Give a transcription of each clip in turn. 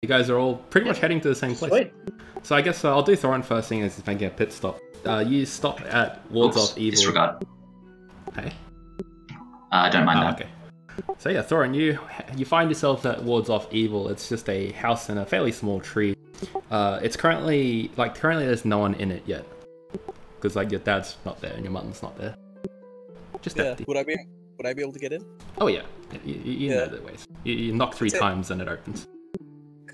You guys are all pretty much heading to the same place. Sweet. So I guess I'll do Thorin first thing as making a pit stop. You stop at Wards of Evil. Disregard. Hey? I don't mind that. Okay. So yeah, Thorin, you find yourself at Wards of Evil. It's just a house in a fairly small tree. It's currently there's no one in it yet. Because like your dad's not there and your mum's not there. Just empty. Would I be able to get in? Oh yeah. You know the ways. You knock 3 times and it opens.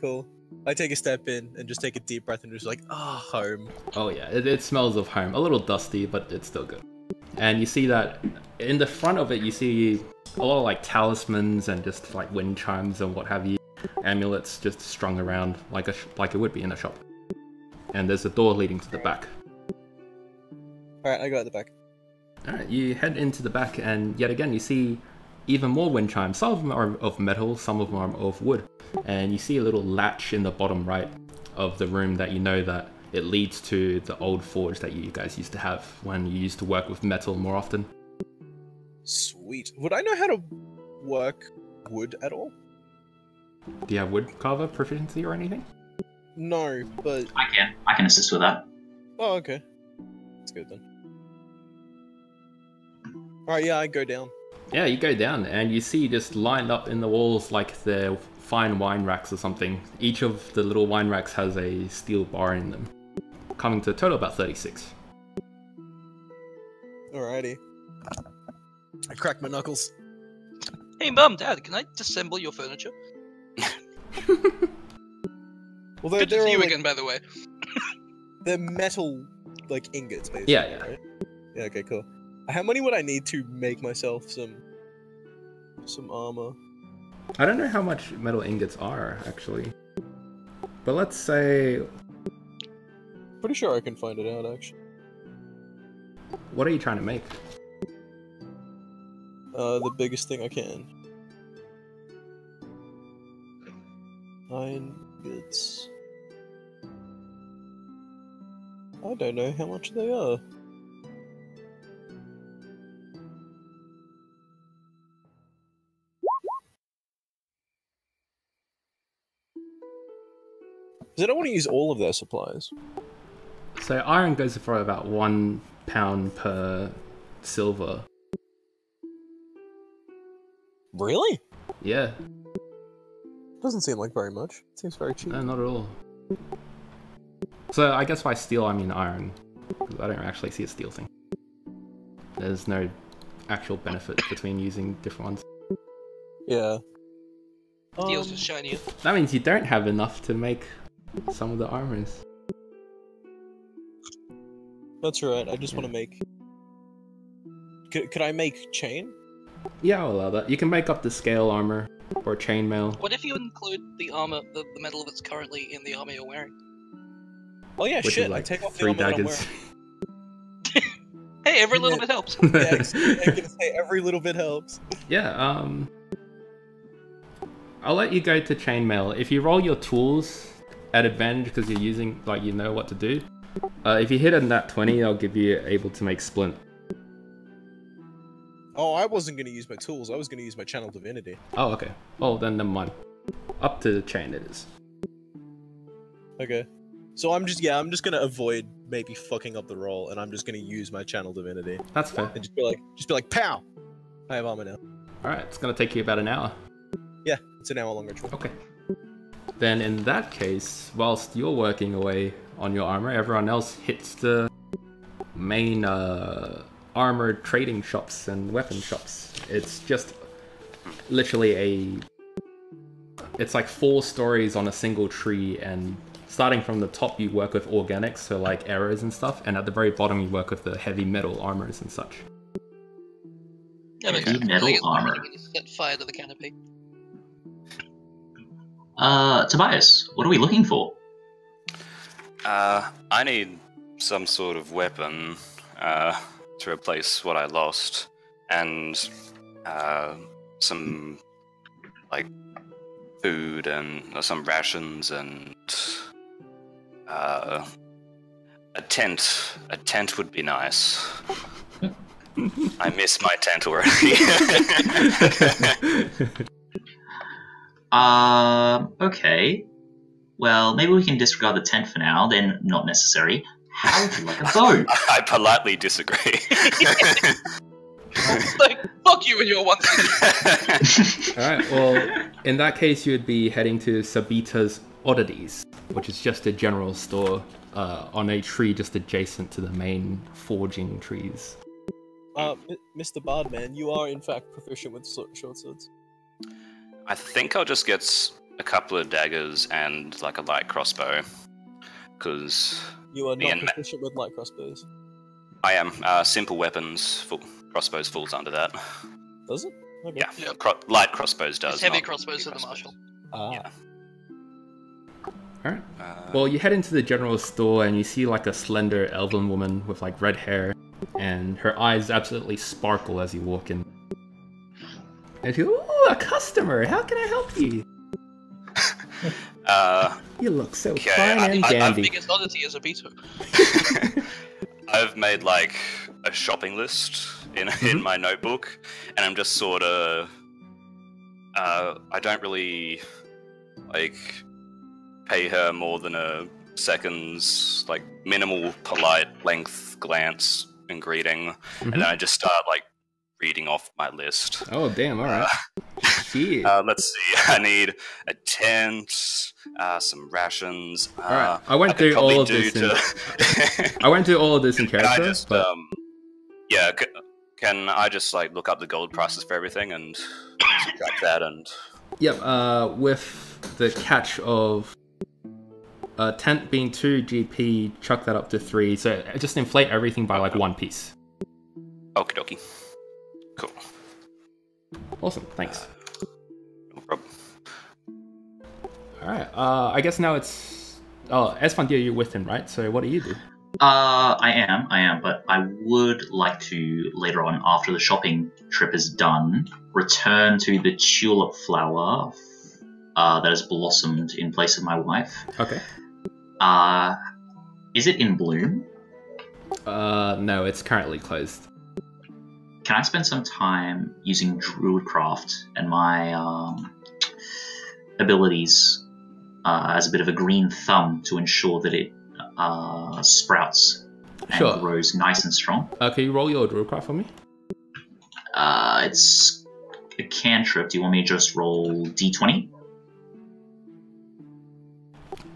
Cool. I take a step in and just take a deep breath and just like, home. Oh yeah, it smells of home. A little dusty, but it's still good. And you see that in the front of it, you see a lot of like talismans and just like wind chimes and what have you, amulets just strung around like it would be in a shop. And there's a door leading to the back. All right, I go at the back. All right, you head into the back, and yet again you see even more wind chimes. Some of them are of metal, some of them are of wood. And you see a little latch in the bottom right of the room that you know that it leads to the old forge that you guys used to have when you used to work with metal more often. Sweet. Would I know how to work wood at all? Do you have wood carver proficiency or anything? No, but... I can assist with that. Oh, okay. That's good then. Alright, yeah, I go down. Yeah, you go down and you see just lined up in the walls like they're fine wine racks or something. Each of the little wine racks has a steel bar in them, coming to a total of about 36. Alrighty. I crack my knuckles. Hey Mum, Dad, can I disassemble your furniture? Well, Good to see you again, by the way. They're metal, like, ingots, basically, Yeah. right? Yeah, okay, cool. How many would I need to make myself some armor? I don't know how much metal ingots are, actually. But let's say... Pretty sure I can find it out, actually. What are you trying to make? The biggest thing I can. 9 bits. I don't know how much they are. Because I don't want to use all of their supplies. So iron goes for about £1 per silver. Really? Yeah. Doesn't seem like very much. It seems very cheap. No, not at all. So I guess by steel I mean iron, because I don't actually see a steel thing. There's no actual benefit between using different ones. Yeah. Steel's just shinier. That means you don't have enough to make some of the armors. That's right, I just want to make... Could I make chain? Yeah, I'll allow that. You can make up the scale armor, or chainmail. What if you include the armor, the metal that's currently in the armor you're wearing? Oh yeah, Which shit, is like I take off the 3 armor that I'm daggers. wearing. Hey, every little bit helps. Yeah, I was gonna say, every little bit helps. Yeah, I'll let you go to chainmail. If you roll your tools at advantage because you're using, like, you know what to do. If you hit a nat 20, I'll give you able to make splint. Oh, I wasn't gonna use my tools, I was gonna use my channel divinity. Oh, okay. Oh, then never mind. Up to the chain it is. Okay. So I'm just gonna avoid maybe fucking up the roll, and I'm just gonna use my channel divinity. That's fair. And just be like, pow! I have armor now. Alright, it's gonna take you about an hour. Yeah, it's an hour long ritual. Okay. Then in that case, whilst you're working away on your armor, everyone else hits the main armored trading shops and weapon shops. It's just literally it's like 4 stories on a single tree, and starting from the top you work with organics, so like arrows and stuff, and at the very bottom you work with the heavy metal armors and such. Yeah, but Heavy metal armor. Set fire to the canopy. Tobias, what are we looking for? I need some sort of weapon to replace what I lost, and some like food and some rations and a tent. A tent would be nice. I miss my tent already. Okay. Well, maybe we can disregard the tent for now, then not necessary. How would you like a bow? I politely disagree. Like, fuck you and your one. Alright, well, in that case, you would be heading to Sabita's Oddities, which is just a general store on a tree just adjacent to the main forging trees. Mr. Bardman, you are in fact proficient with short swords. I think I'll just get a couple of daggers and like a light crossbow, because You are Me not and Ma- proficient with light crossbows. I am simple weapons. Crossbows falls under that. Does it? Okay. Yeah, Yep. light crossbows does. It's heavy not crossbows heavy in the martial. Ah. Yeah. Alright. Well, you head into the general store and you see like a slender elven woman with like red hair, and her eyes absolutely sparkle as you walk in. And you, ooh, a customer! How can I help you? You look so Okay, fine and My dandy. biggest oddity is a beetle. I've made like a shopping list in my notebook, and I'm just sort of I don't really like pay her more than a second's like minimal polite length glance and greeting, and then I just start like reading off my list. Oh damn! All right. Shit. Let's see. I need a tent, some rations. All right. I went could through probably all of do this. I went through all of this in Can I character, just, but yeah, can I just like look up the gold prices for everything and subtract that and? yep. With the catch of tent being 2 GP, chuck that up to 3. So just inflate everything by like 1 piece. Okie dokie. Cool. Awesome. Thanks. No problem. All right. I guess now it's. Oh, Esfandia, you're with him, right? So what do you do? I am, but I would like to, later on, after the shopping trip is done, return to the tulip flower that has blossomed in place of my wife. Okay. Is it in bloom? No, it's currently closed. Can I spend some time using Druidcraft and my abilities as a bit of a green thumb to ensure that it sprouts and Sure. grows nice and strong? Can you roll your Druidcraft for me? It's a cantrip. Do you want me to just roll d20?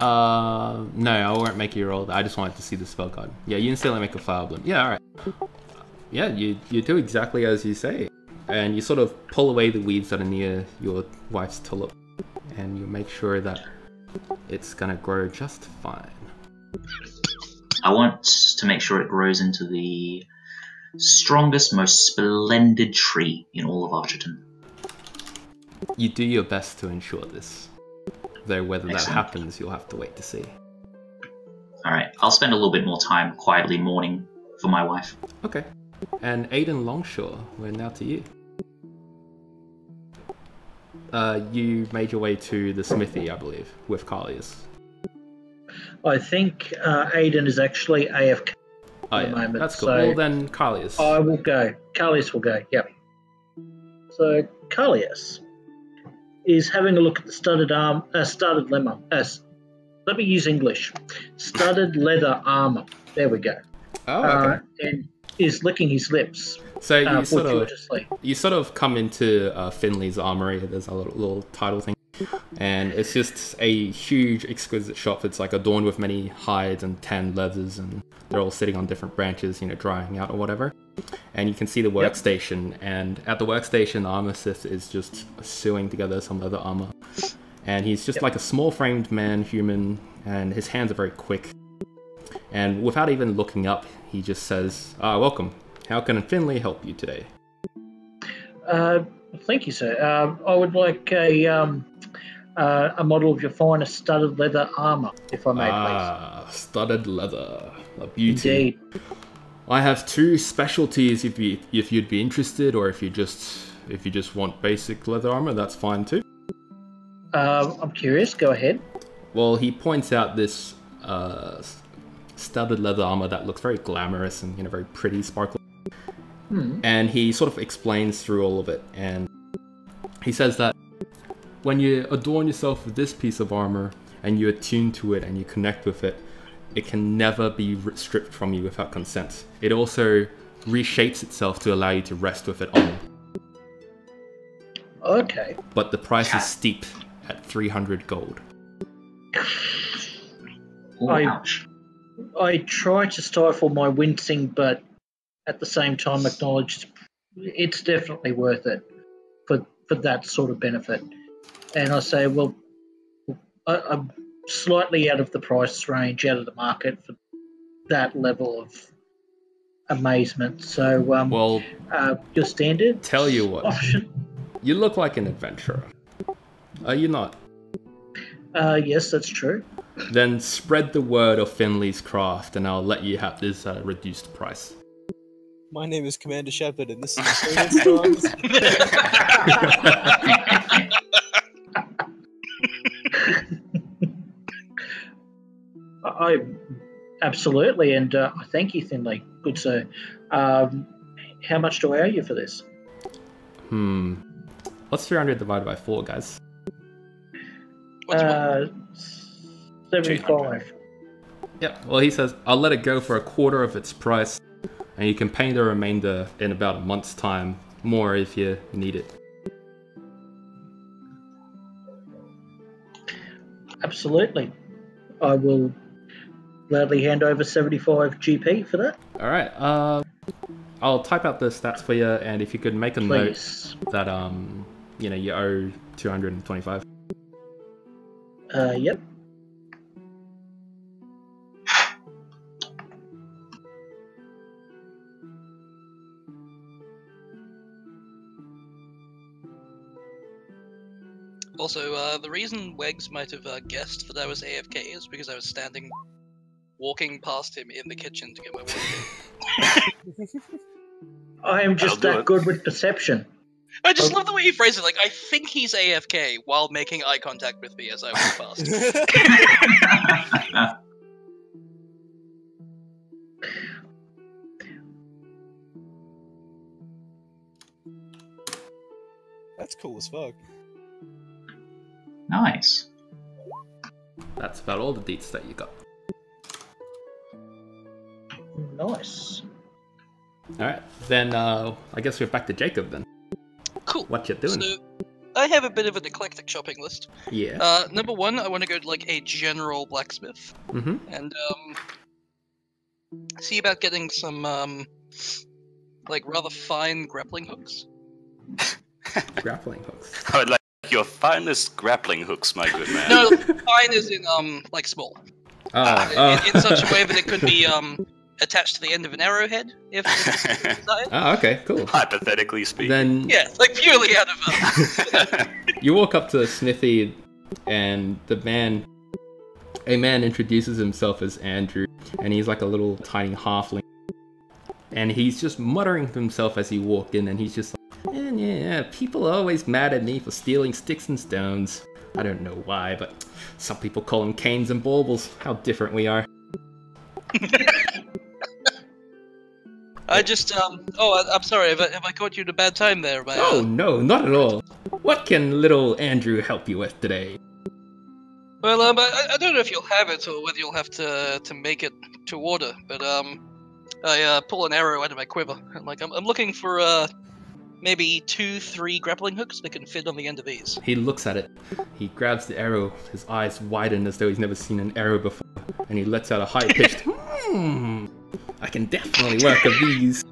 No, I won't make you roll that. I just wanted to see the spell card. Yeah, you instantly make a flower bloom. Yeah, alright. Yeah, you do exactly as you say. And you sort of pull away the weeds that are near your wife's tulip. And you make sure that it's gonna grow just fine. I want to make sure it grows into the strongest, most splendid tree in all of Archerton. You do your best to ensure this. Though whether that Excellent. happens, you'll have to wait to see. Alright, I'll spend a little bit more time quietly mourning for my wife. Okay. And Aiden Longshore, we're now to you. You made your way to the smithy, I believe, with Carlius. I think Aiden is actually AFK Oh at yeah, the moment. that's cool. So Well then, Carlius. I will go. Carlius will go, yep. So Carlius is having a look at the studded lemma. Let me use English. Studded leather armor. There we go. Oh, okay. And is licking his lips So you fortuitously. sort of come into Finley's armory. There's a little title thing, and it's just a huge, exquisite shop. It's like adorned with many hides and tanned leathers, and they're all sitting on different branches, drying out or whatever. And you can see the workstation, and at the workstation, the armorsmith is just sewing together some leather armor. And he's just like a small-framed man, human, and his hands are very quick. And without even looking up, he just says, welcome. How can Finley help you today? Thank you, sir. I would like a model of your finest studded leather armor, if I may, please. Studded leather. A beauty. Indeed. I have 2 specialties if you'd be interested, or if you just want basic leather armor, that's fine too. I'm curious. Go ahead. Well, he points out this studded leather armor that looks very glamorous and very pretty, sparkling. And he sort of explains through all of it, and he says that when you adorn yourself with this piece of armor, and you attune to it and you connect with it, it can never be stripped from you without consent. It also reshapes itself to allow you to rest with it on. Okay. But the price is steep at 300 gold. Oh, ouch. I try to stifle my wincing, but at the same time acknowledge it's definitely worth it for that sort of benefit. And I say, well, I'm slightly out of the price range, out of the market for that level of amazement. So, Well, your standard tell you what, option? you look like an adventurer. Are you not? Yes, that's true. Then spread the word of Finley's craft, and I'll let you have this reduced price. My name is Commander Shepard, and this is my favorite songs. I absolutely, and I thank you, Finley. Good sir. How much do I owe you for this? What's 300 divided by 4, guys? What's what? 75. Yep, well he says, I'll let it go for a quarter of its price, and you can pay the remainder in about a month's time, more if you need it. Absolutely. I will gladly hand over 75 GP for that. Alright, I'll type out the stats for you, and if you could make a Please. note that, you know, you owe 225. Yep. Also, the reason Wegs might have guessed that I was AFK is because I was walking past him in the kitchen to get my water. I am just That'll do that it. good with perception. I just love the way you phrase it. Like, I think he's AFK while making eye contact with me as I walk past. That's cool as fuck. Nice. That's about all the deets that you got. Nice. Alright, then I guess we're back to Jacob then. Cool. What you doing? So, I have a bit of an eclectic shopping list. Yeah. Number one, I want to go to like a general blacksmith and see about getting some like rather fine grappling hooks. Grappling hooks. I would like your finest grappling hooks, my good man. No, fine is in like small. In such a way that it could be attached to the end of an arrowhead, if desired. Okay, cool. Hypothetically speaking. Then Yeah, like purely out of you walk up to a smithy, and a man introduces himself as Andrew, and he's like a little tiny halfling, and he's just muttering to himself as he walked in, and he's just like, yeah, people are always mad at me for stealing sticks and stones. I don't know why, but some people call them canes and baubles. How different we are. I just I'm sorry, have I caught you at a bad time there? Oh no, not at all. What can little Andrew help you with today? Well, I don't know if you'll have it or whether you'll have to make it to order, but I pull an arrow out of my quiver, and like I'm looking for maybe 2-3 grappling hooks that can fit on the end of these. He looks at it. He grabs the arrow. His eyes widen as though he's never seen an arrow before, and he lets out a high-pitched I can definitely work with these.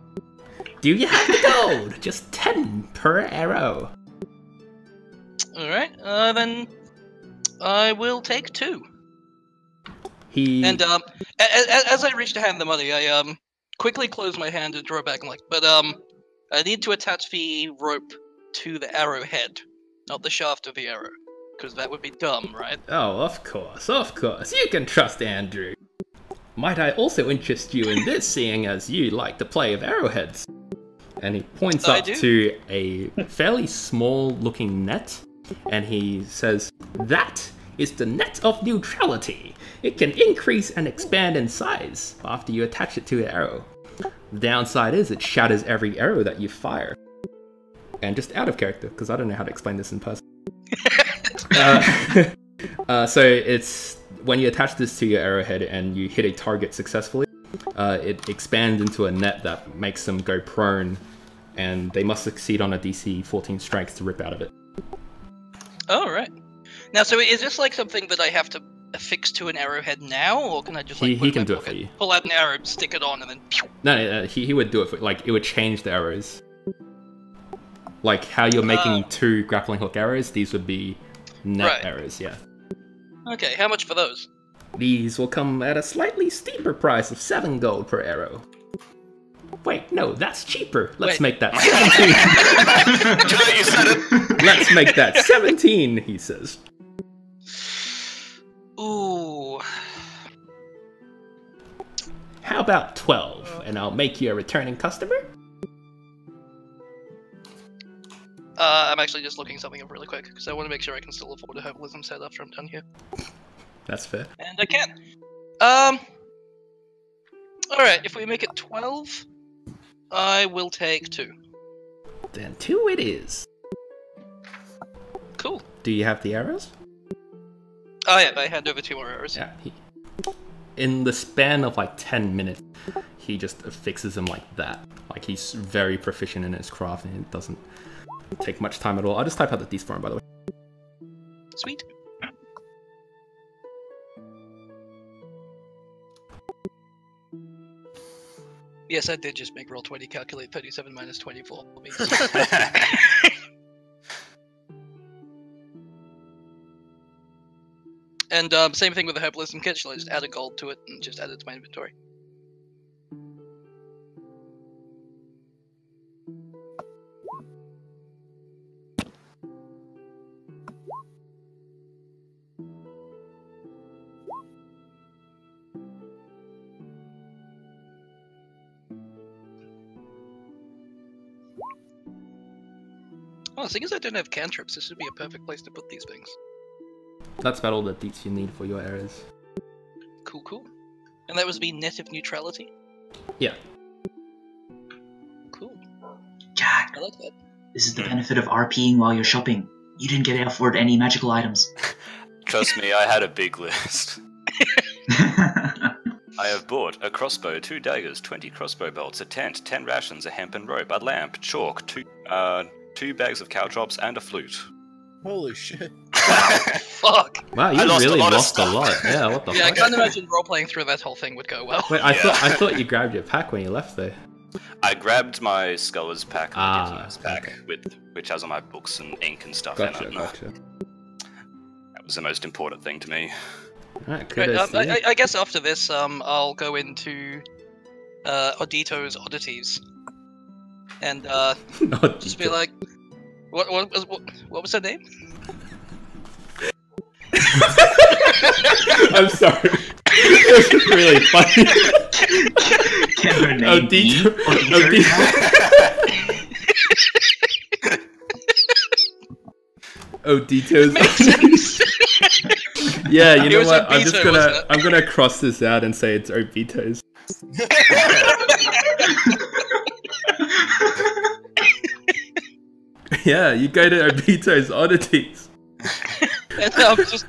Do you have the gold? Just 10 per arrow. Alright, then I will take 2. And as I reach to hand the money, I quickly close my hand and draw back and like, but I need to attach the rope to the arrowhead, not the shaft of the arrow, because that would be dumb, right? Oh, of course. You can trust Andrew. Might I also interest you in this, seeing as you like the play of arrowheads? And he points up to a fairly small-looking net, and he says, that is the net of neutrality. It can increase and expand in size after you attach it to the arrow. The downside is it shatters every arrow that you fire. And just out of character, because I don't know how to explain this in person. So it's when you attach this to your arrowhead and you hit a target successfully, it expands into a net that makes them go prone, and they must succeed on a DC 14 strength to rip out of it. Oh, right. Now, so is this like something that I have to affix to an arrowhead now, or can I just like he can do it for you. Pull out an arrow, stick it on, and then pew? No, he would do it for, like, it would change the arrows. Like how you're making 2 grappling hook arrows, these would be net arrows, yeah. Okay, how much for those? These will come at a slightly steeper price of 7 gold per arrow. Wait, no, that's cheaper. Let's make that 17. You said it. Let's make that 17, he says. Ooh. How about 12, and I'll make you a returning customer? I'm actually just looking something up really quick, because I want to make sure I can still afford a herbalism set after I'm done here. That's fair. And I can. Alright, if we make it 12, I will take 2. Then 2 it is. Cool. Do you have the arrows? Oh yeah, I hand over 2 more arrows. Yeah. In the span of like 10 minutes, he just affixes them like that. Like he's very proficient in his craft, and it doesn't take much time at all. I'll just type out the D's for him, by the way. Sweet. Yes, I did just make roll20 calculate 37 minus 24. And same thing with the herbalism kit. Shall I just add a gold to it and just add it to my inventory? Oh, seeing as I don't have cantrips, this would be a perfect place to put these things. That's about all the deets you need for your arrows. Cool, cool. And that was be net of neutrality? Yeah. Cool. Jack, I like that. this is the benefit of RPing while you're shopping. You didn't get afford any magical items. Trust me, I had a big list. I have bought a crossbow, 2 daggers, 20 crossbow bolts, a tent, 10 rations, a hempen rope, a lamp, chalk, 2 bags of caltrops, and a flute. Holy shit. Fuck! Wow, you really lost a lot. Yeah, what the Yeah, I fuck? can't imagine role-playing through that whole thing would go well. Wait, I thought you grabbed your pack when you left there. I grabbed my Sculler's pack, and pack, okay. which has all my books and ink and stuff Gotcha, in it. gotcha. That was the most important thing to me. Alright, Right, I guess after this, I'll go into Odito's Oddities, and just be like, what was her name? I'm sorry. It was really funny. Can her name be Odito's. Yeah, you know what? I'm gonna cross this out and say it's Obito's. Yeah, you go to Obito's Oddities. And just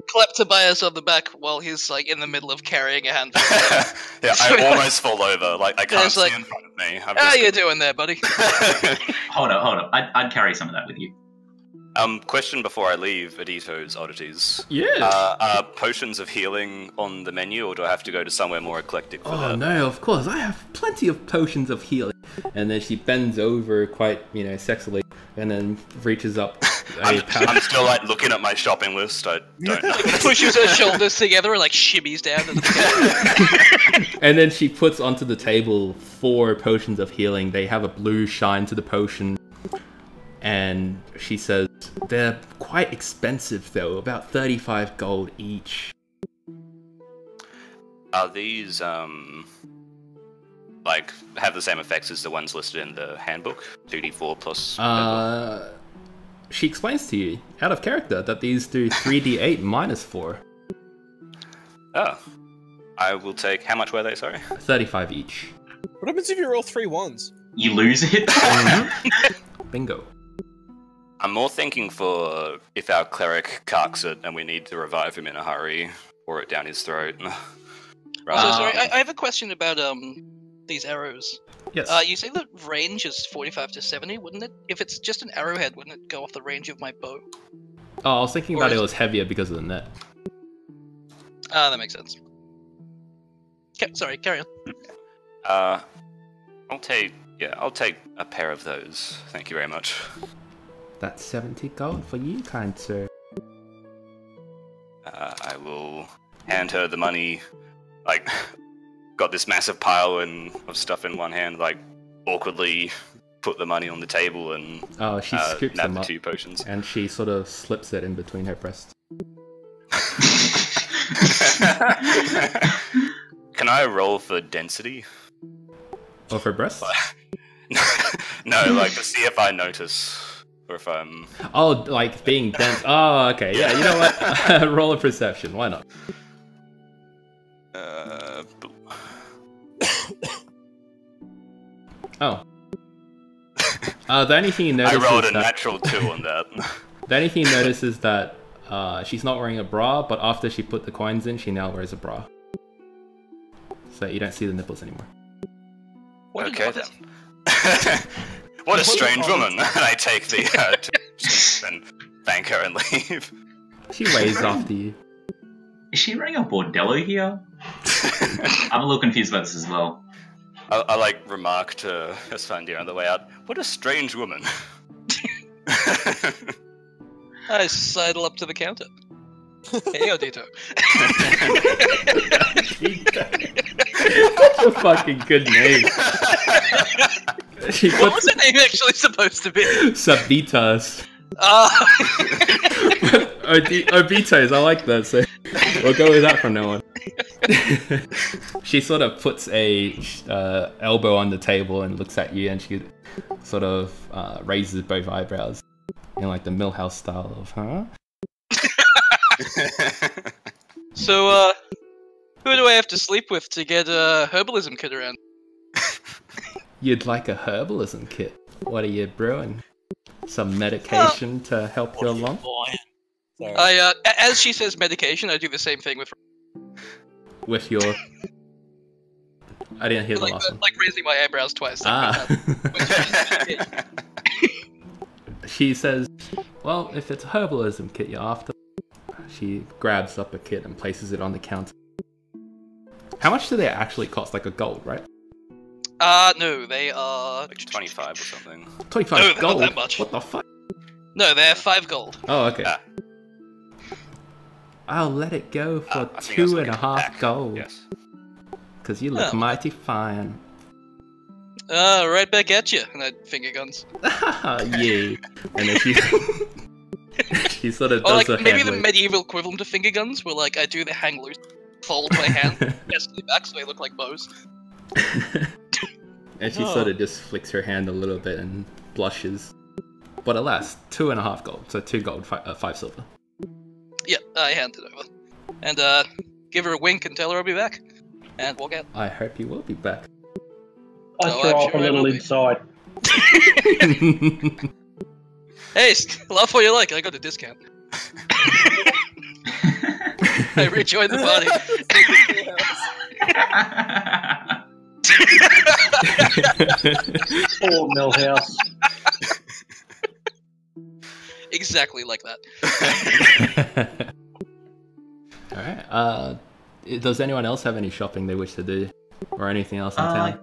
clap Tobias on the back while he's like in the middle of carrying a handful. Yeah, I almost fall over. Like I can't see in front of me. How you doing there, buddy? Hold on. I'd carry some of that with you. Question before I leave Odito's Oddities. Yeah. Are potions of healing on the menu, or do I have to go to somewhere more eclectic for that? Oh no, of course. I have plenty of potions of healing. And then she bends over quite, sexily, and then reaches up a pouch. I'm still like looking at my shopping list. I don't know. Pushes her shoulders together and like shimmies down. And then she puts onto the table 4 potions of healing. They have a blue shine to the potion. And she says, they're quite expensive though, about 35 gold each. Are these, like, have the same effects as the ones listed in the handbook? 2d4 plus... She explains to you, out of character, that these do 3d8 minus 4. Oh. I will take... How much were they, sorry? 35 each. What happens if you roll 3 ones? You lose it? Bingo. I'm more thinking for if our cleric carks it and we need to revive him in a hurry, pour it down his throat. So sorry, I have a question about these arrows. Yes. You say the range is 45 to 70, wouldn't it? If it's just an arrowhead, wouldn't it go off the range of my bow? Oh, I was thinking about it was heavier because of the net. Ah, that makes sense. Sorry, carry on. I'll take a pair of those. Thank you very much. That's 70 gold for you, kind sir. I will hand her the money. Like, got this massive pile of stuff in one hand. Like, awkwardly put the money on the table and she scoops them the up 2 potions. and she sort of slips it in between her breasts. Can I roll for density? Of her breasts? No, like to see if I notice or if I'm. Oh, like being dense. Oh, okay. Yeah, you know what? Roll a perception. Why not? Oh. The only thing you notice I rolled is a that, natural 2 on that. The only thing you notice is that she's not wearing a bra, but after she put the coins in, she now wears a bra. So you don't see the nipples anymore. Okay then. What a strange woman. And I take the and thank her and leave. She waves after you. Is she running a bordello here? I'm a little confused about this as well. I like remark to Esfandir on the way out. What a strange woman. I sidle up to the counter. Hey, Odito. That's a fucking good name. What was her name actually supposed to be? Sabitas. Obitos, I like that, so we'll go with that from now on. She sort of puts a elbow on the table and looks at you, and she sort of raises both eyebrows in like the Millhouse style of, huh? So, who do I have to sleep with to get a herbalism kit around? You'd like a herbalism kit? What are you brewing? Some medication to help you along? Sorry. As she says medication, I do the same thing with your... I didn't hear the last one. like raising my eyebrows twice. She says, well, if it's a herbalism kit you're after, she grabs up a kit and places it on the counter. How much do they actually cost? Like a gold, right? No, they are... Like 25 or something. 25 no, gold? not that much. What the fuck? No, they're 5 gold. Oh, okay. I'll let it go for 2.5 gold. Yes. Because you look mighty fine. Right back at you. And I finger guns. Yeah. And then she sort of Or does like her maybe hand the wave. medieval equivalent of finger guns, where like I do the hang loose, fold my hand, hastily back so they look like bows. And she sort of just flicks her hand a little bit and blushes. But alas, 2.5 gold. So 2 gold, 5 silver. Yeah, I hand it over. And give her a wink and tell her I'll be back. And walk out. I hope you will be back. I Oh, throw I'm up sure a I little will be. inside. Hey, laugh what you like, I got a discount. I rejoined the party. Poor Millhouse. Exactly like that. Alright, does anyone else have any shopping they wish to do? Or anything else in town?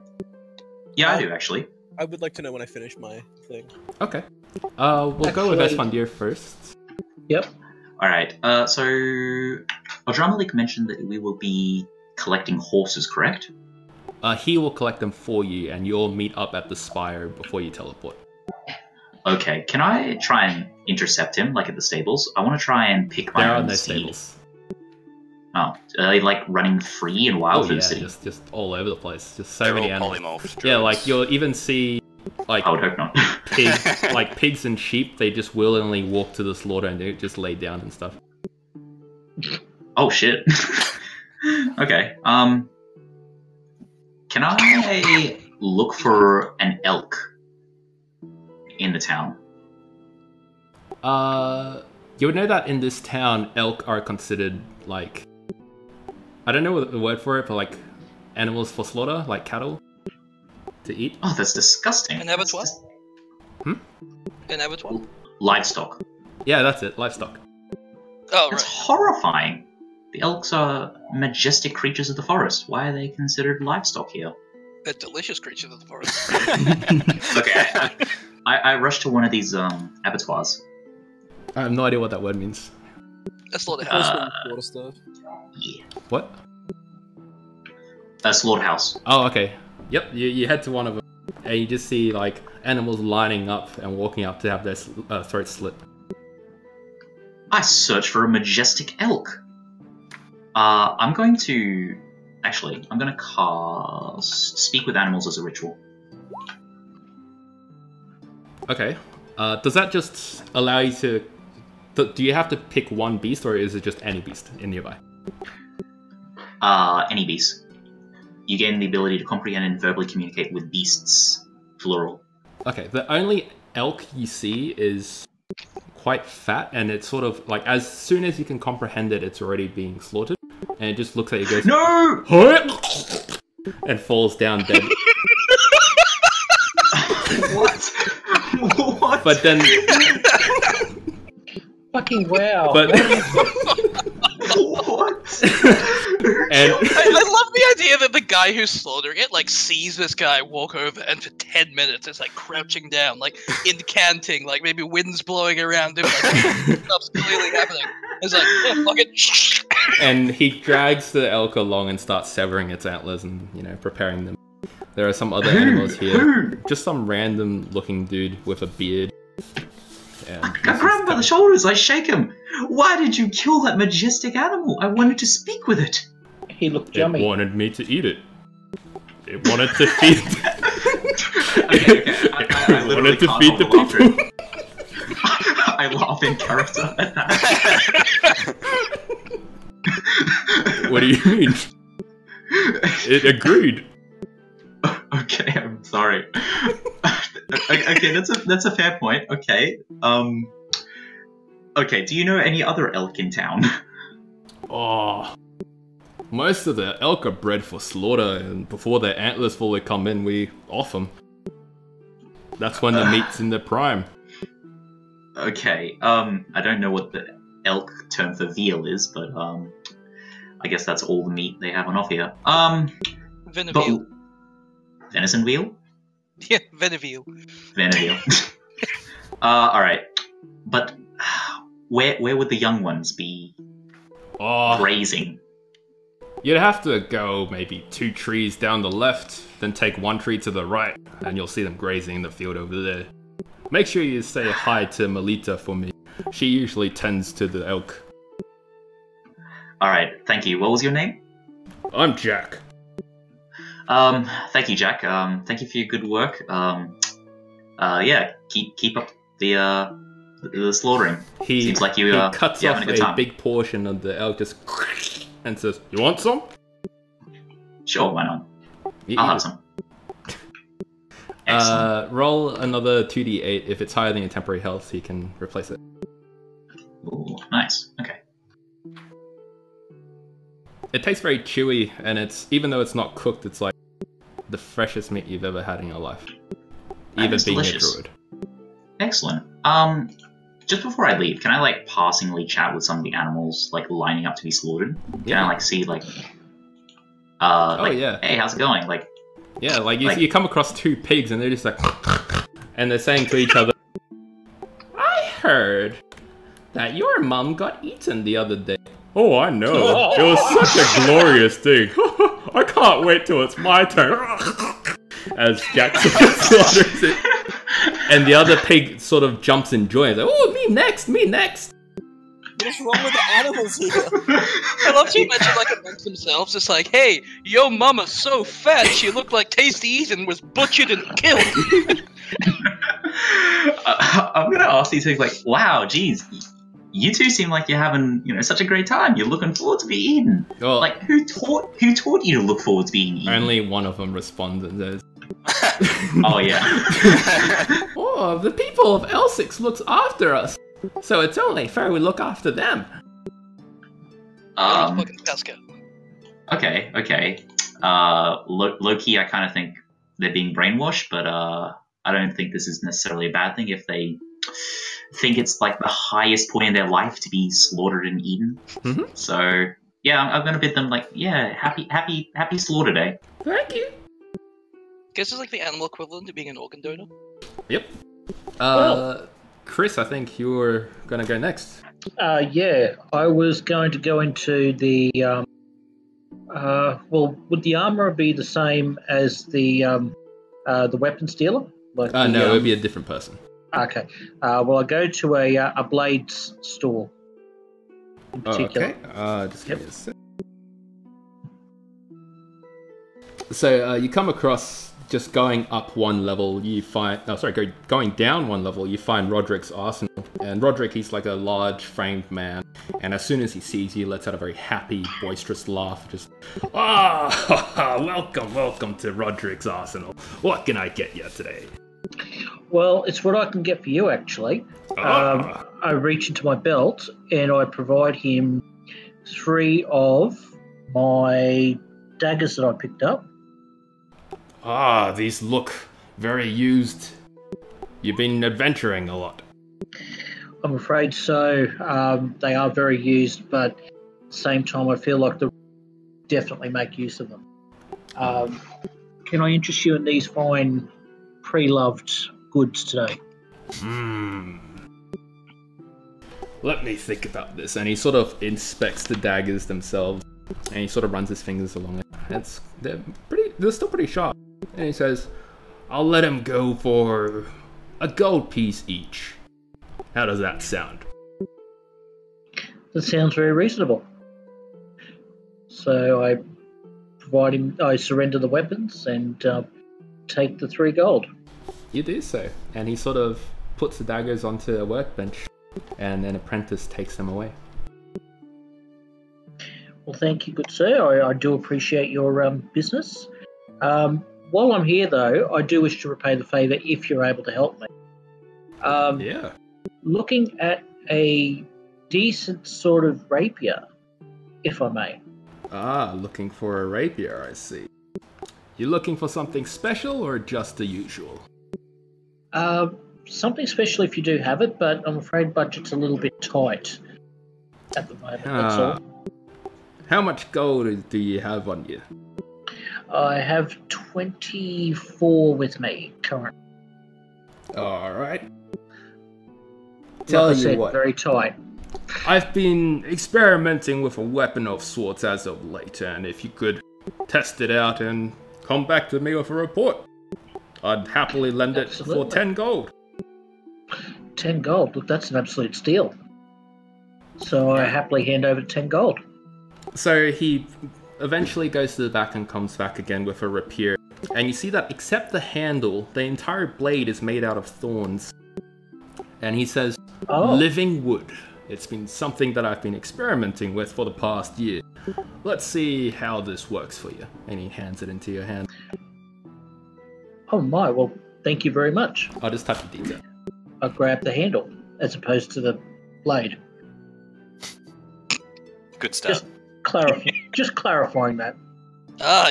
Yeah, I do actually. I would like to know when I finish my thing. Okay. We'll go with Actually- Esfandir first. Yep. Alright, so Aldramalik mentioned that we will be collecting horses, correct? He will collect them for you, and you'll meet up at the spire before you teleport. Okay, can I try and intercept him, like at the stables? I want to try and pick my There are own no steed. stables. Oh, are they like running free and wild Oh through yeah, the city? just all over the place. Just so They're many all animals. polymorphed. Yeah, druids. like you'll even see like I would hope not. pigs and sheep. They just willingly walk to the slaughter and they just lay down and stuff. Oh shit. Okay. Can I look for an elk in the town? You would know that in this town, elk are considered, like... I don't know the word for it, but like animals for slaughter, like cattle to eat. Oh, that's disgusting. An abattoir? Hmm? An abattoir? Livestock. Yeah, that's it, livestock. Oh, That's right. horrifying. The elks are majestic creatures of the forest. Why are they considered livestock here? They're delicious creatures of the forest. Okay, I rushed to one of these abattoirs. I have no idea what that word means. A slaughterhouse. Water stuff. Yeah. What? A slaughterhouse. Oh, okay. Yep, you head to one of them, and you just see like animals lining up and walking up to have their throats slit. I search for a majestic elk. I'm going to cast Speak with Animals as a ritual. Okay. Does that just allow you to... Do you have to pick one beast, or is it just any beast in nearby? Any beast. You gain the ability to comprehend and verbally communicate with beasts, plural. Okay, the only elk you see is quite fat, and it's sort of like as soon as you can comprehend it, it's already being slaughtered, and it just looks at you, goes, No! and falls down dead. What? What? But then... Fucking wow. But... What? And I love the idea that the guy who's slaughtering it, like, sees this guy walk over, and for 10 minutes it's, like, crouching down, like, incanting, like, maybe wind's blowing around him, like, stuff's clearly happening. It's like, yeah, fuck it. And he drags the elk along and starts severing its antlers and, you know, preparing them. There are some other animals here. Just some random looking dude with a beard. And I grab him by the shoulders, I shake him. Why did you kill that majestic animal? I wanted to speak with it. He looked It yummy. wanted me to eat it. It wanted to feed... Okay. I literally wanted to can't feed the hold people. I laugh in character at that. What do you mean? It agreed. Okay, I'm sorry. Okay, that's a fair point. Okay. Okay, do you know any other elk in town? Oh, most of the elk are bred for slaughter, and before their antlers fully come in, we off them. That's when the meat's in their prime. Okay, I don't know what the elk term for veal is, but I guess that's all the meat they have on offer here. Veneveal. Venison veal? Yeah, Veneveal. Veneveal. Alright. But where would the young ones be Oh, grazing? you'd have to go maybe 2 trees down the left, then take 1 tree to the right, and you'll see them grazing in the field over there. Make sure you say hi to Melita for me. She usually tends to the elk. Alright, thank you. What was your name? I'm Jack. Thank you, Jack. Thank you for your good work. Yeah, keep up the slaughtering. He Seems like he you're cuts having off a good a time. big portion of the elk, just and says, "You want some?" Sure, why not? You I'll eat have it. some. Excellent. Roll another 2d8. If it's higher than your temporary health, he can replace it. Ooh, nice. Okay. It tastes very chewy, and it's even though it's not cooked, it's like the freshest meat you've ever had in your life. That Even is being delicious. a druid. Excellent. Just before I leave, can I like passingly chat with some of the animals like lining up to be slaughtered? Can I like see like yeah. hey, how's it going? Like, Yeah, like you come across 2 pigs, and they're just like, and they're saying to each other, "I heard that your mum got eaten the other day." "Oh, I know. It was such a glorious thing. I can't wait till it's my turn." As Jack slaughters it. And the other pig sort of jumps in joy and like, "Oh, me next, me next." What's wrong with the animals here? I love to imagine, like, amongst themselves, it's like, hey, yo mama's so fat, she looked like Tasty Ethan was butchered and killed. I'm gonna ask these things like, wow, geez, you two seem like you're having, such a great time. You're looking forward to being eaten. Well, Like, who taught you to look forward to being eaten? only one of them responds and says, Oh yeah. "Oh, the people of Elsyx looks after us. So it's only fair we look after them. Fucking Pesca. Okay. Low-key, I kind of think they're being brainwashed, but I don't think this is necessarily a bad thing if they think it's like the highest point in their life to be slaughtered and eaten. Mm-hmm. So yeah, I'm gonna bid them like, yeah, happy slaughter day. Thank you. Guess it's like the animal equivalent to being an organ donor. Yep. Chris, I think you were gonna go next. Yeah, I was going to go into the. Well, would the armor be the same as the weapons dealer? Like No, it would be a different person. Okay. Well, I go to a blades store. In particular. Okay. Just give me a sec. So you come across, just going up one level, you find... No, sorry, going down one level, you find Roderick's arsenal. And Roderick, he's like a large framed man. And as soon as he sees you, lets out a very happy, boisterous laugh. Just, welcome to Roderick's arsenal. What can I get you today? Well, it's what I can get for you, actually. I reach into my belt and I provide him 3 of my daggers that I picked up. These look very used. You've been adventuring a lot. I'm afraid so. They are very used, but at the same time, I feel like they definitely make use of them. Can I interest you in these fine, pre-loved goods today? Let me think about this. And he sort of inspects the daggers themselves, and he sort of runs his fingers along it. They're still pretty sharp. And he says, I'll let him go for a gold piece each. How does that sound? That sounds very reasonable. So I provide him. I surrender the weapons and take the 3 gold. You do so, and he sort of puts the daggers onto a workbench, and an apprentice takes them away. Well, thank you, good sir. I do appreciate your business. While I'm here, though, I do wish to repay the favour if you're able to help me. Yeah. Looking at a decent sort of rapier, if I may. Looking for a rapier, I see. You looking for something special or just the usual? Something special if you do have it, but I'm afraid budget's a little bit tight at the moment, that's all. How much gold do you have on you? I have 24 with me currently. Alright. Tell you what, very tight. I've been experimenting with a weapon of sorts as of late, and if you could test it out and come back to me with a report, I'd happily lend it for 10 gold. 10 gold? Look, that's an absolute steal. So I happily hand over 10 gold. So he eventually goes to the back and comes back again with a rapier. And you see that except the handle, the entire blade is made out of thorns. And he says, living wood. It's been something that I've been experimenting with for the past year. Let's see how this works for you. And he hands it into your hand. Oh my, well, thank you very much. I'll just type the detail. I grab the handle as opposed to the blade. Good stuff. Just clarifying that.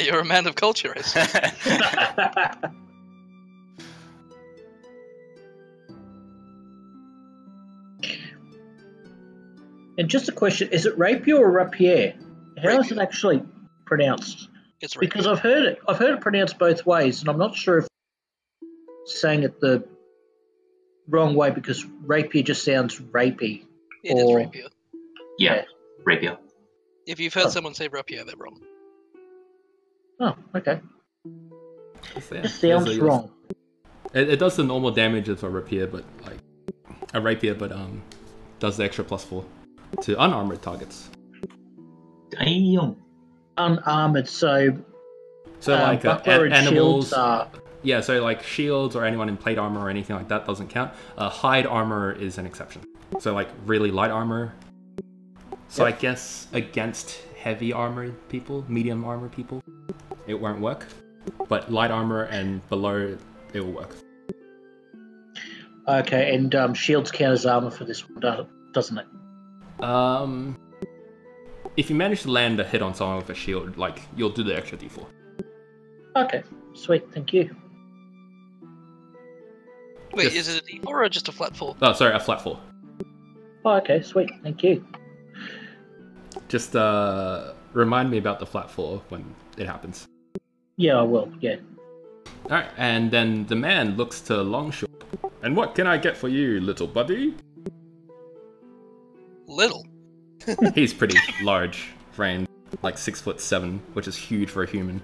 You're a man of culture, I see. And just a question, is it rapier or rapier? How is it actually pronounced? It's rapier. Because I've heard it pronounced both ways, and I'm not sure if I'm saying it the wrong way because rapier just sounds rapey. It is rapier. Yeah, rapier. If you've heard someone say rapier, they're wrong. Oh, okay. Yeah, It sounds wrong. It does the normal damage of a rapier, but like a rapier, but does the extra +4 to unarmored targets. Damn. Unarmored, so like buckler and animals. shields are... Yeah, so like shields or anyone in plate armor or anything like that doesn't count. Hide armor is an exception. So like really light armor. So I guess against heavy armor people, medium armor people, it won't work. But light armor and below, it will work. Okay, and shields count as armor for this one, doesn't it? If you manage to land a hit on someone with a shield, like, you'll do the extra d4. Okay, sweet, thank you. Wait, is it a d4 or just a flat 4? Oh, sorry, a flat 4. Oh, okay, sweet, thank you. Just remind me about the flat 4 when it happens. Yeah, I will, yeah. Alright, and then the man looks to Longshore. And what can I get for you, little buddy? Little. He's pretty large framed, like 6'7", which is huge for a human.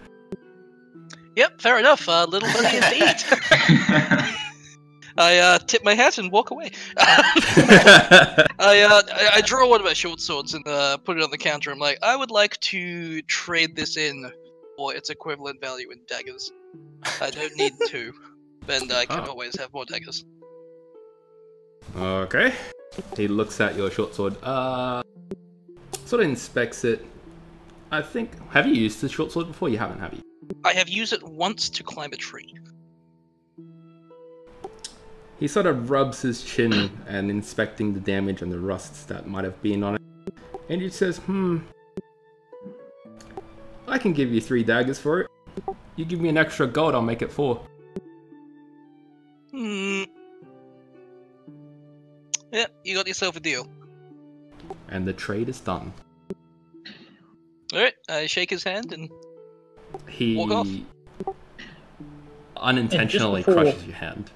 Yep, fair enough. Little buddy indeed. I tip my hat and walk away. I draw one of my short swords and put it on the counter. I'm like, I would like to trade this in for its equivalent value in daggers. I don't need 2, and I can always have more daggers. Okay. He looks at your short sword. Sort of inspects it. I think. Have you used the short sword before? You haven't, have you? I have used it once to climb a tree. He sort of rubs his chin and inspecting the damage and the rusts that might have been on it. And he says, I can give you 3 daggers for it. You give me an extra gold, I'll make it 4. Yeah, you got yourself a deal. And the trade is done. Alright, I shake his hand and He walk off. Unintentionally before- crushes your hand.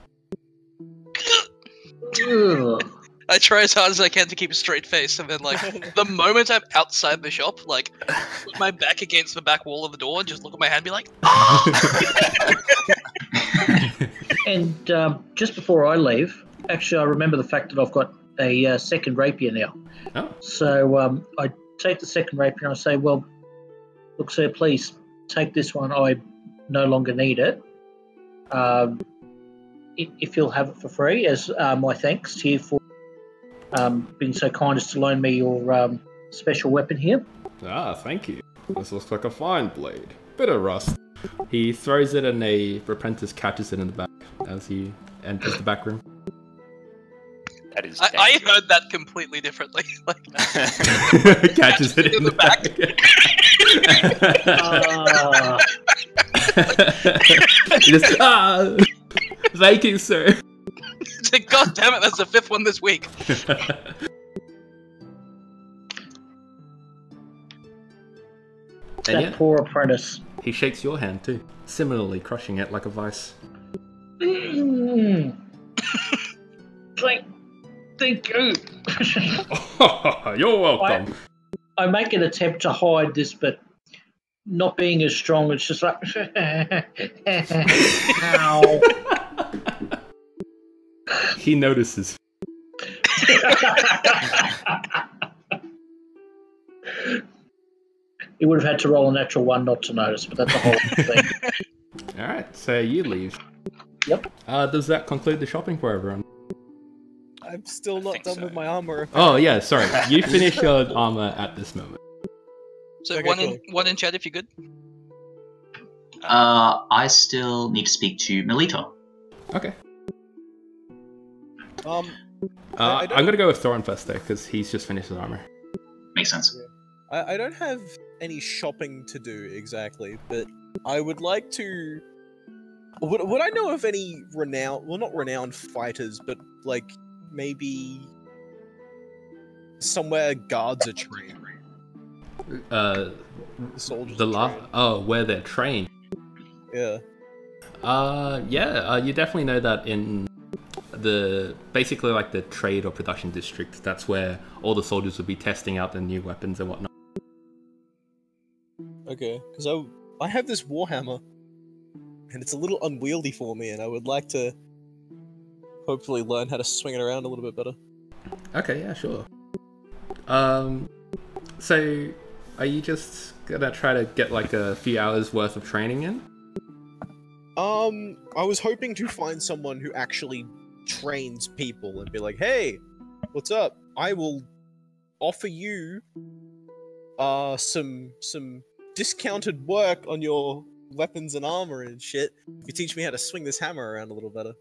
Ugh. I try as hard as I can to keep a straight face, and then, like, the moment I'm outside the shop, like, put my back against the back wall of the door and just look at my hand and be like, And just before I leave, actually, I remember the fact that I've got a second rapier now. Oh. So I take the second rapier and I say, well, look, sir, please take this one. I no longer need it. If you'll have it for free, as my thanks to you for being so kind as to loan me your special weapon here. Ah, thank you. This looks like a fine blade. Bit of rust. He throws it and a apprentice catches it in the back as he enters the back room. That is. I heard that completely differently. Like, Catches it in the back. Just, thank you, sir. God damn it, that's the 5th one this week. And That yeah, poor apprentice. he shakes your hand too, similarly crushing it like a vice. Thank you. You're welcome. I make an attempt to hide this, but not being as strong, it's just like, ow. He notices. He would have had to roll a natural 1 not to notice, but that's a whole thing. Alright, so you leave. Yep. Does that conclude the shopping for everyone? I'm still not think done so. with my armor. Oh yeah, sorry. You finish your armor at this moment. So Okay, one in chat if you're good. I still need to speak to Melita. Okay. I don't- I'm gonna go with Thorin first though, because he's just finished his armor. Makes sense. I don't have any shopping to do exactly, but I would like to. Would I know of any renowned? Well, not renowned fighters, but like maybe somewhere guards are trained. Soldiers. Where they're trained. Yeah. You definitely know that in basically like the trade or production district, that's where all the soldiers would be testing out the new weapons and whatnot. Okay, because I have this warhammer, and it's a little unwieldy for me, and I would like to hopefully learn how to swing it around a little bit better. Okay, yeah, sure. So are you just gonna try to get like a few hours worth of training in? I was hoping to find someone who actually trains people and be like, hey, what's up? I will offer you some discounted work on your weapons and armor and shit if you teach me how to swing this hammer around a little better.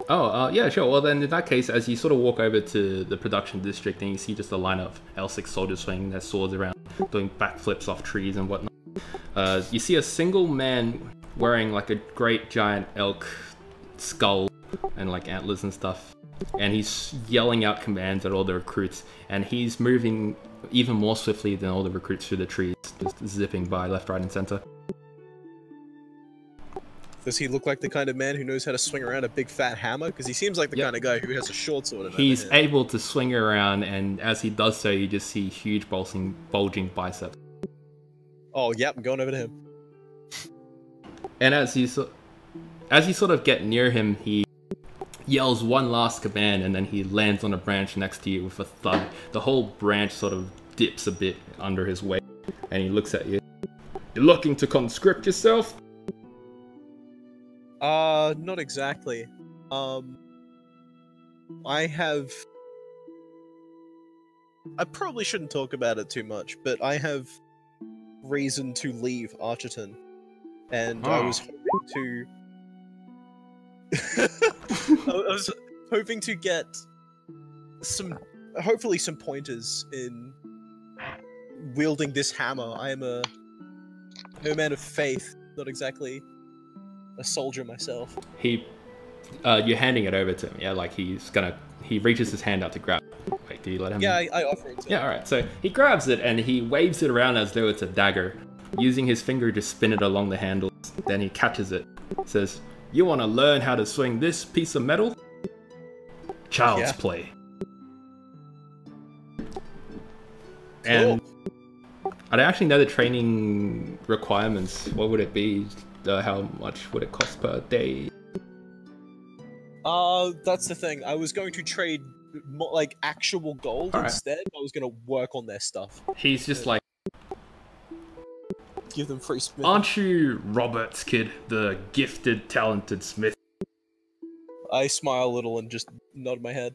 Oh, yeah, sure. Well, then in that case, as you sort of walk over to the production district and you see just a line of Elsyx soldiers swinging their swords around, doing backflips off trees and whatnot, you see a single man wearing like a great giant elk skull and like antlers and stuff, and he's yelling out commands at all the recruits, and he's moving even more swiftly than all the recruits through the trees, just zipping by left, right, and center. Does he look like the kind of man who knows how to swing around a big fat hammer? Because he seems like the kind of guy who has a short sword. He's able to swing around, and as he does so, you just see huge bulging biceps. Oh, yep, I'm going over to him. And as you sort of get near him, he yells one last command, and then he lands on a branch next to you with a thud. The whole branch sort of dips a bit under his weight, and he looks at you. You're looking to conscript yourself? Not exactly. I probably shouldn't talk about it too much, but I have reason to leave Archerton, and I was hoping to... I was hoping to get hopefully some pointers in wielding this hammer. I am a man of faith, not exactly a soldier myself. You're handing it over to him, yeah? Like he reaches his hand out to grab it. Wait, do you let him? Yeah, I offer it to him. Yeah, alright. So he grabs it and he waves it around as though it's a dagger, using his finger to spin it along the handles. Then he catches it, says, "You want to learn how to swing this piece of metal? Child's play." And I don't actually know the training requirements. What would it be? How much would it cost per day? That's the thing. I was going to trade like actual gold instead. I was going to work on their stuff. He's just like, give them free smith. "Aren't you Robert's kid, the gifted, talented smith?" I smile a little and just nod my head.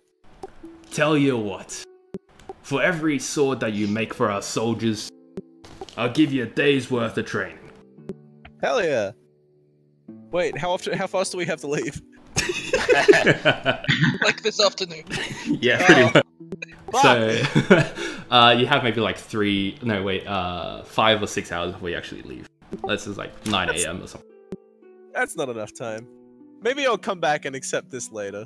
"Tell you what, for every sword that you make for our soldiers, I'll give you a day's worth of training." Hell yeah! Wait, how fast do we have to leave? Like this afternoon. Yeah, pretty much. So, you have maybe like 5 or 6 hours before you actually leave. Let's just like 9 AM or something. That's not enough time. Maybe I'll come back and accept this later.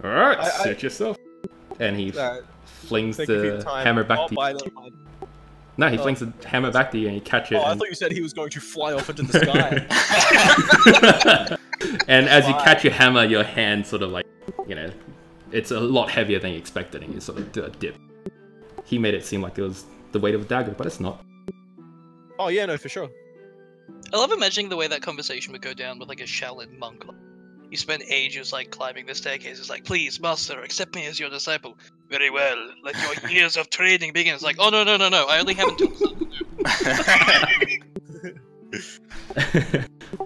Alright, suit yourself. And he flings the hammer back to you. No, he flings the hammer back to you and you catch it. Oh, I thought you said he was going to fly off into the sky. And as you catch your hammer, your hand sort of like, it's a lot heavier than you expected, and you sort of do a dip. He made it seem like it was the weight of a dagger, but it's not. Oh yeah, no, for sure. I love imagining the way that conversation would go down with like a Shaolin monk. You spend ages like climbing the staircase. It's like, "Please, master, accept me as your disciple." "Very well. Let your years of training begin." It's like, "Oh no. I only have until this afternoon."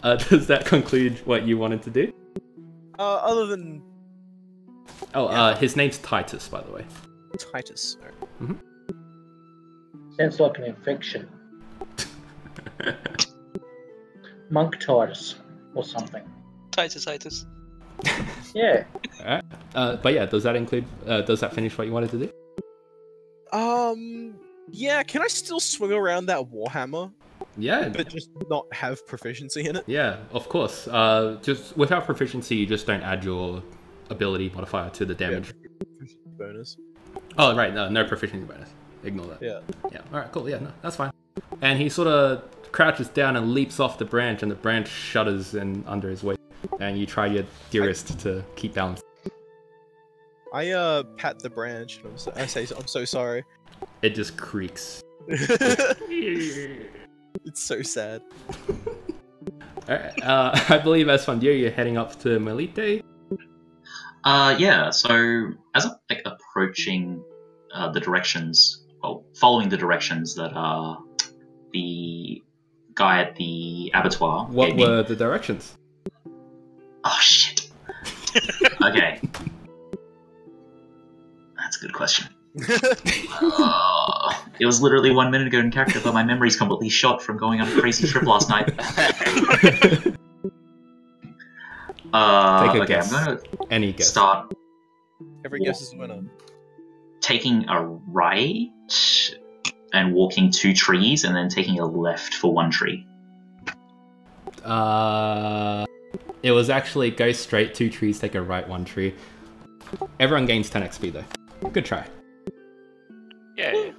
Does that conclude what you wanted to do? Other than... his name's Titus, by the way. Titus. Mm-hmm. Sounds like an infection. Monk Titus or something. Titus. Yeah. Alright. But yeah, does that finish what you wanted to do? Yeah, can I still swing around that warhammer? Yeah. But just not have proficiency in it? Yeah, of course. Just without proficiency, you just don't add your ability modifier to the damage. Proficiency bonus. Oh, right, no proficiency bonus. Ignore that. Yeah. Yeah, alright, cool, yeah, no, that's fine. And he sort of crouches down and leaps off the branch, and the branch shudders under his weight. And you try your dearest to keep balance. I pat the branch and I say, "I'm so sorry." It just creaks. It's so sad. Alright, I believe as Fondier, you're heading up to Melite. Yeah, so as I'm approaching the directions, following the directions that the guy at the abattoir What were the directions? Oh, shit. Okay. That's a good question. It was literally 1 minute ago in character, but my memory's completely shot from going on a crazy trip last night. Take a okay, guess. I'm gonna Any guess. start Every guess is a winner. taking a right and walking 2 trees, and then taking a left for 1 tree. It was actually go straight 2 trees, take a right 1 tree. Everyone gains 10 XP though. Good try. Yeah.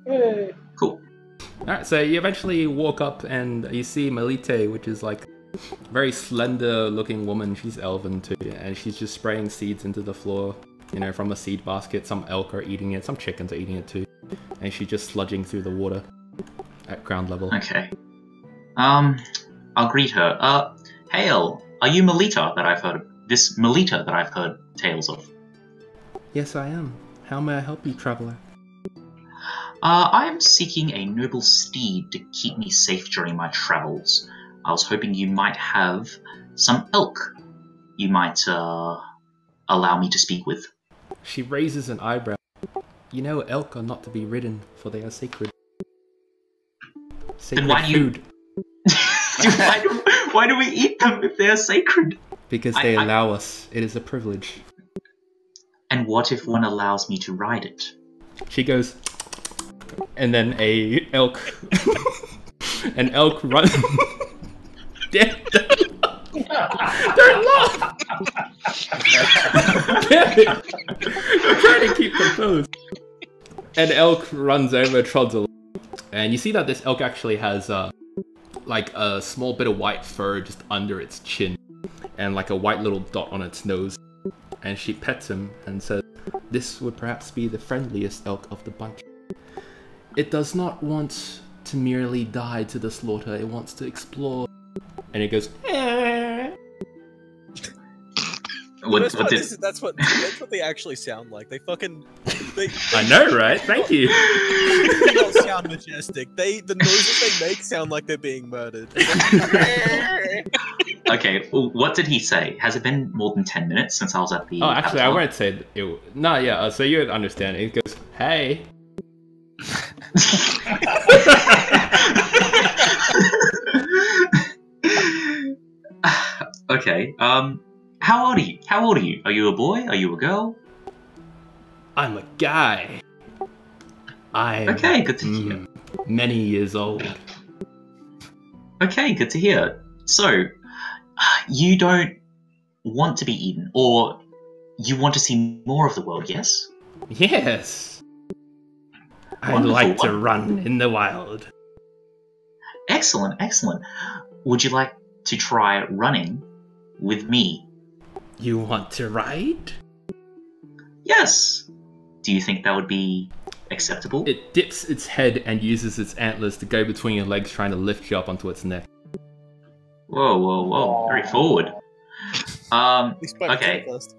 Yay. Cool. Alright, so you eventually walk up and you see Melite, which is like a very slender looking woman. She's elven too, and she's just spraying seeds into the floor, you know, from a seed basket. Some elk are eating it, some chickens are eating it too. And she's just sludging through the water at ground level. Okay. I'll greet her. Hail, are you Melita that I've heard of? This Melita that I've heard tales of? Yes, I am. How may I help you, traveler? I am seeking a noble steed to keep me safe during my travels. I was hoping you might have some elk you might allow me to speak with. She raises an eyebrow. You know, elk are not to be ridden, for they are sacred. Sacred why do you- food. Why do we eat them if they're sacred? Because they allow us. It is a privilege. And what if one allows me to ride it? She goes, and then an elk runs. Damn, don't laugh! Damn it! I'm trying to keep composed. An elk runs over, trods along, and you see that this elk actually has like a small bit of white fur just under its chin, and like a white little dot on its nose. And she pets him and says, "This would perhaps be the friendliest elk of the bunch. It does not want to merely die to the slaughter, it wants to explore." And it goes, "Eh." That's what they actually sound like. They fucking. I know, right? Thank you. They don't sound majestic. The noises they make sound like they're being murdered. Okay, well, what did he say? Has it been more than 10 minutes since I was at the... Oh, actually, I Avatar? won't say it. No, yeah, so you would understand. It goes, "Hey." Okay, how old are you? How old are you? Are you a boy? Are you a girl? I'm a guy. I'm Okay, good to hear. many years old. Okay, good to hear. So, you don't want to be eaten, or you want to see more of the world, yes? Yes. I'd Wonderful, like to wonderful. run in the wild. Excellent, excellent. Would you like to try running with me? You want to ride? Yes. Do you think that would be acceptable? It dips its head and uses its antlers to go between your legs, trying to lift you up onto its neck. Whoa, whoa, whoa. Very forward. Okay. First.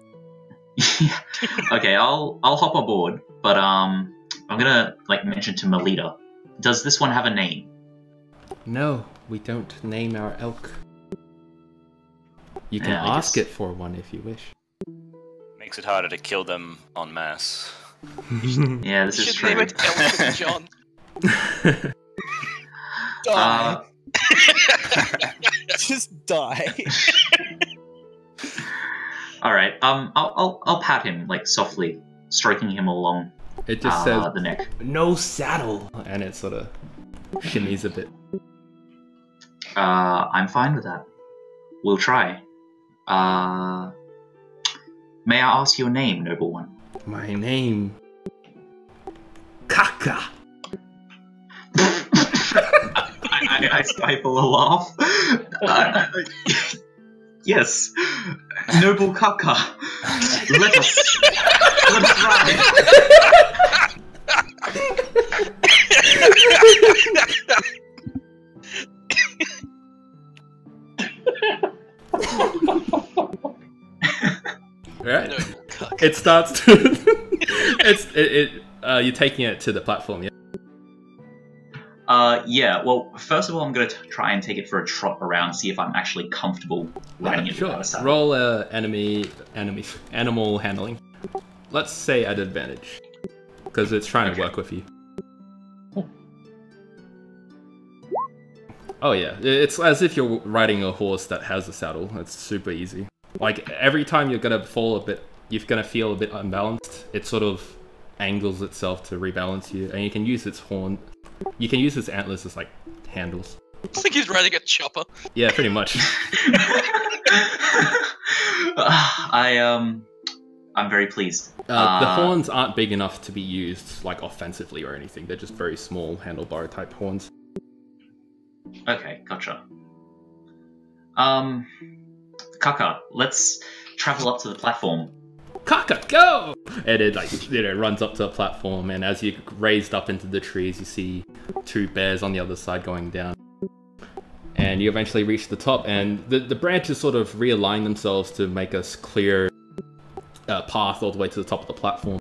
Okay, I'll hop on board, but I'm gonna mention to Melita. Does this one have a name? No, we don't name our elk. You can Yeah, I ask guess- it for one if you wish. Makes it harder to kill them en masse. Yeah, this is Should true. name it Elsyx John. Die. Just die. All right. I'll pat him softly, stroking him along It just says, the neck. "No saddle," and it sort of shimmies a bit. I'm fine with that. We'll try. May I ask your name, noble one? My name... Kaka. I stifle a laugh. Yes, noble Kaka. Let us ride. Right? No, cuck. It starts to... you're taking it to the platform, yeah? Yeah, well, first of all, I'm going to try and take it for a trot around, see if I'm actually comfortable riding it Sure. without a saddle. Roll animal handling. Let's say at advantage, because it's trying to work with you. Oh yeah, it's as if you're riding a horse that has a saddle. It's super easy. Like every time you're gonna feel a bit unbalanced. It sort of angles itself to rebalance you, and you can use its horn. You can use its antlers as like handles. I think he's riding a chopper. Yeah, pretty much. I'm very pleased. The horns aren't big enough to be used like offensively or anything. They're just very small handlebar type horns. Okay, gotcha. Kaka, let's travel up to the platform. Kaka, go! And it runs up to a platform, and as you raised up into the trees, you see 2 bears on the other side going down. And you eventually reach the top, and the branches sort of realign themselves to make us clear path all the way to the top of the platform.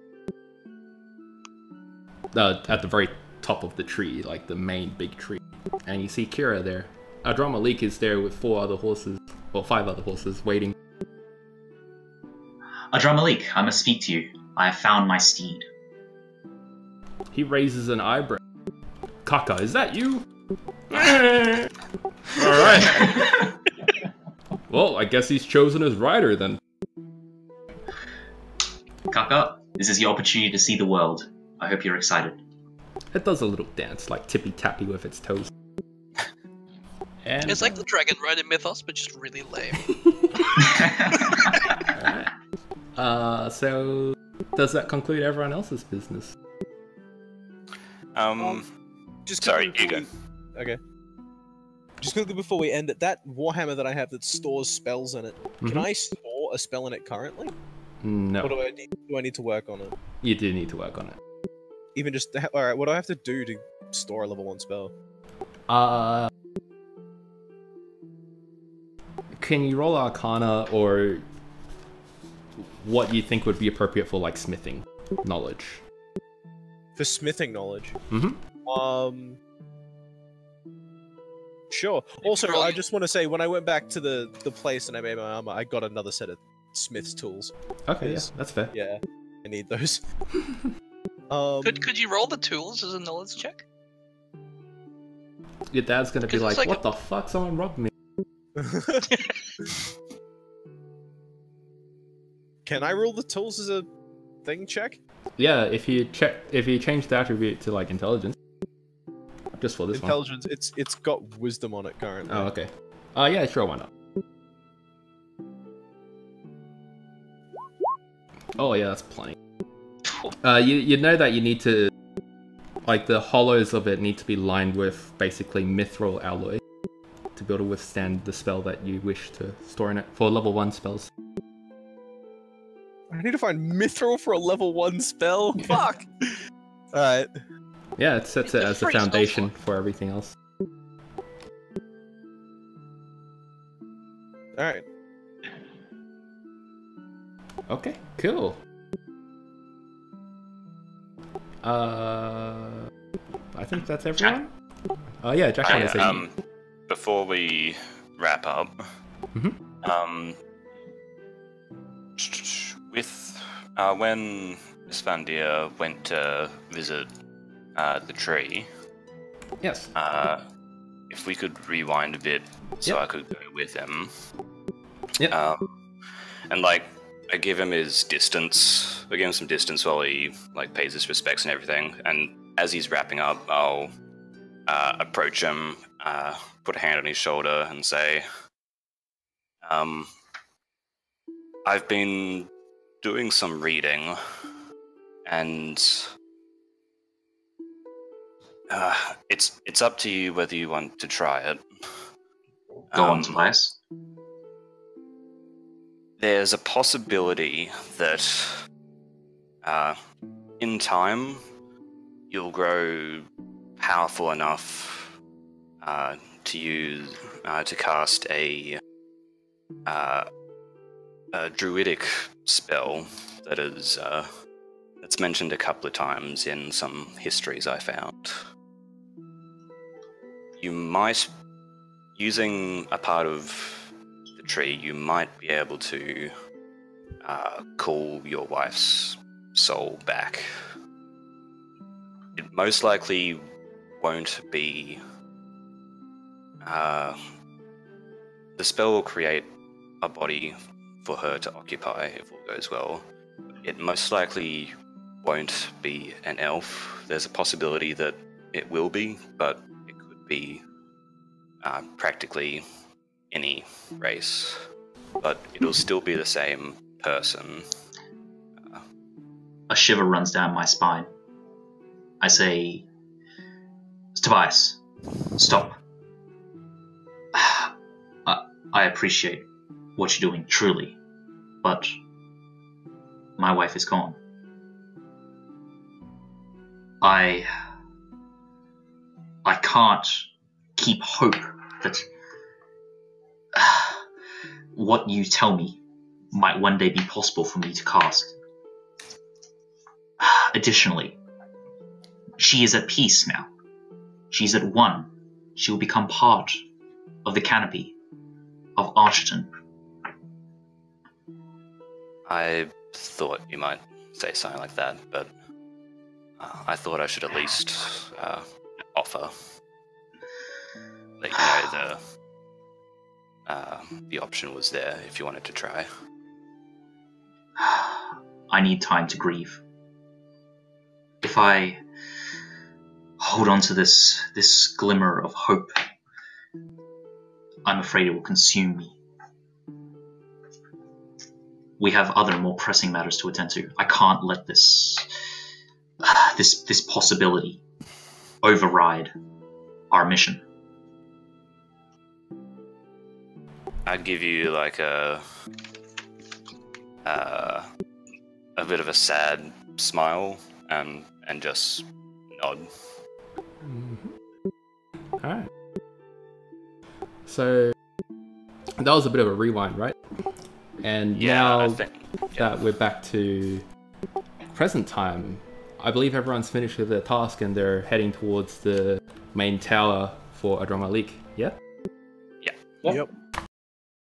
At the very top of the tree, like the main big tree. And you see Kira there. Adramalik is there with 5 other horses waiting. Adramalik, I must speak to you. I have found my steed. He raises an eyebrow. Kaka, is that you? Alright. Well, I guess he's chosen his rider then. Kaka, this is your opportunity to see the world. I hope you're excited. It does a little dance, like tippy-tappy with its toes. And, it's like the dragon riding mythos, but just really lame. Alright. So does that conclude everyone else's business? Just sorry, you go. Okay. Just quickly before we end it, that Warhammer that I have that stores spells in it, can I store a spell in it currently? No. Or do I need to work on it? You do need to work on it. Even just alright, what do I have to do to store a level 1 spell? Can you roll Arcana or what you think would be appropriate for like smithing knowledge? For smithing knowledge? Mm-hmm. Sure. Also, I just want to say, when I went back to the place and I made my armor, I got another set of smith's tools. Okay, yeah, that's fair. Yeah, I need those. Could you roll the tools as a knowledge check? Your dad's gonna be like, what the fuck? Someone robbed me. Can I roll the tools as a thing check? Yeah, if you change the attribute to like intelligence. Just for this intelligence, it's got wisdom on it currently. Oh, okay. Yeah, sure, why not? Oh yeah, that's plenty. You know that you need to, like, the hollows of it need to be lined with basically mithril alloy to be able to withstand the spell that you wish to store in it for level 1 spells. I need to find mithril for a level 1 spell? Fuck! Alright. Yeah, it sets it as the foundation for everything else. Alright. Okay, cool. I think that's everyone. Oh yeah, Jack wanted to say. Before we wrap up, with when Isfandir went to visit the tree, yes. If we could rewind a bit, so I could go with him. Yeah. And like, I give him his distance. I give him some distance while he like pays his respects and everything. And as he's wrapping up, I'll approach him, put a hand on his shoulder, and say, "I've been doing some reading, and it's up to you whether you want to try it." Go on, Tobias. There's a possibility that in time you'll grow powerful enough to cast a druidic spell that is that's mentioned a couple of times in some histories I found. You might, using a part of the tree, you might be able to call your wife's soul back. It most likely won't be... the spell will create a body for her to occupy if all goes well. It most likely won't be an elf. There's a possibility that it will be, but it could be practically any race. But it'll still be the same person. A shiver runs down my spine. I say, Tobias, stop. I appreciate what you're doing, truly, but my wife is gone. I can't keep hope that what you tell me might one day be possible for me to cast. Additionally, she is at peace now. She's at one. She will become part of the canopy of Archerton. I thought you might say something like that, but I thought I should at least offer. Let you know the option was there if you wanted to try. I need time to grieve. If I hold on to this glimmer of hope, I'm afraid it will consume me. We have other more pressing matters to attend to. I can't let this possibility override our mission. I'd give you like a bit of a sad smile and just nod. Alright. So that was a bit of a rewind, right? And now that we're back to present time, I believe everyone's finished with their task and they're heading towards the main tower for Adramalik. Yeah? Yeah. Yep.